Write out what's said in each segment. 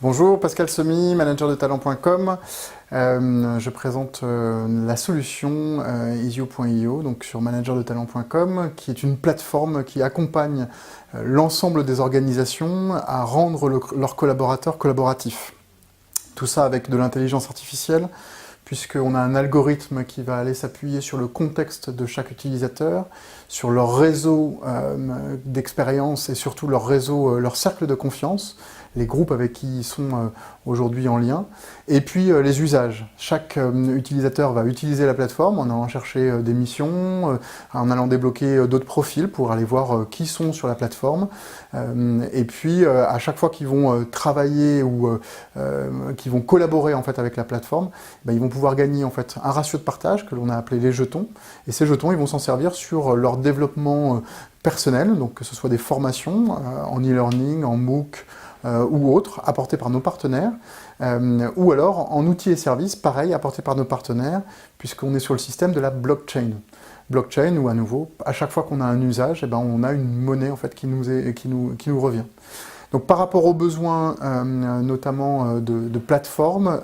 Bonjour, Pascal Semy, manager de talent.com. Je présente la solution Isio.io donc sur managerdetalent.com, qui est une plateforme qui accompagne l'ensemble des organisations à rendre leurs collaborateurs collaboratifs. Tout ça avec de l'intelligence artificielle, puisqu'on a un algorithme qui va aller s'appuyer sur le contexte de chaque utilisateur, sur leur réseau d'expérience et surtout leur réseau, leur cercle de confiance, les groupes avec qui ils sont aujourd'hui en lien, et puis les usages. Chaque utilisateur va utiliser la plateforme en allant chercher des missions, en allant débloquer d'autres profils pour aller voir qui sont sur la plateforme, et puis à chaque fois qu'ils vont travailler ou qu'ils vont collaborer en fait avec la plateforme, ben, ils vont pouvoir gagner en fait un ratio de partage que l'on a appelé les jetons, et ces jetons ils vont s'en servir sur leur développement personnel, donc que ce soit des formations en e-learning, en MOOC, ou autres, apportés par nos partenaires, ou alors en outils et services, pareil, apportés par nos partenaires, puisqu'on est sur le système de la blockchain. Blockchain, où à nouveau, à chaque fois qu'on a un usage, eh ben, on a une monnaie en fait, qui nous revient. Donc par rapport aux besoins notamment de plateformes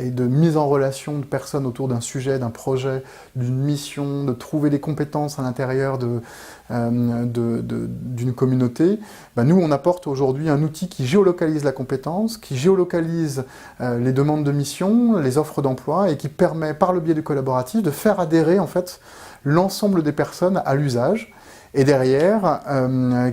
et de mise en relation de personnes autour d'un sujet, d'un projet, d'une mission, de trouver des compétences à l'intérieur d'une communauté, ben nous on apporte aujourd'hui un outil qui géolocalise la compétence, qui géolocalise les demandes de mission, les offres d'emploi et qui permet par le biais du collaboratif de faire adhérer en fait l'ensemble des personnes à l'usage. Et derrière,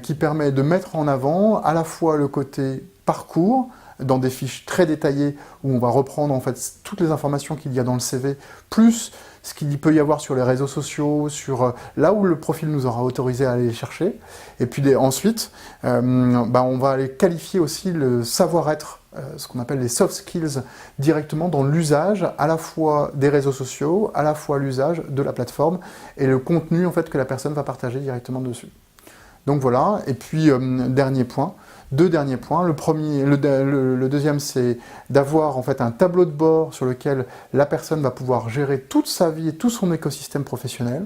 qui permet de mettre en avant à la fois le côté parcours, dans des fiches très détaillées, où on va reprendre en fait toutes les informations qu'il y a dans le CV, plus ce qu'il peut y avoir sur les réseaux sociaux, sur là où le profil nous aura autorisé à aller les chercher. Et puis ensuite, on va aller qualifier aussi le savoir-être, ce qu'on appelle les soft skills, directement dans l'usage à la fois des réseaux sociaux, à la fois l'usage de la plateforme et le contenu en fait, que la personne va partager directement dessus. Donc voilà, et puis deux derniers points. Le deuxième, c'est d'avoir en fait un tableau de bord sur lequel la personne va pouvoir gérer toute sa vie et tout son écosystème professionnel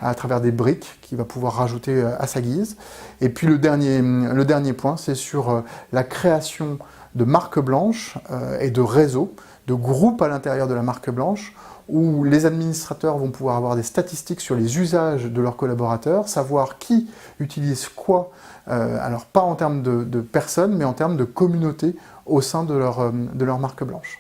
à travers des briques qu'il va pouvoir rajouter à sa guise. Et puis le dernier point, c'est sur la création de marques blanches et de réseaux, de groupes à l'intérieur de la marque blanche, où les administrateurs vont pouvoir avoir des statistiques sur les usages de leurs collaborateurs, savoir qui utilise quoi, alors pas en termes de personnes, mais en termes de communauté au sein de leur marque blanche.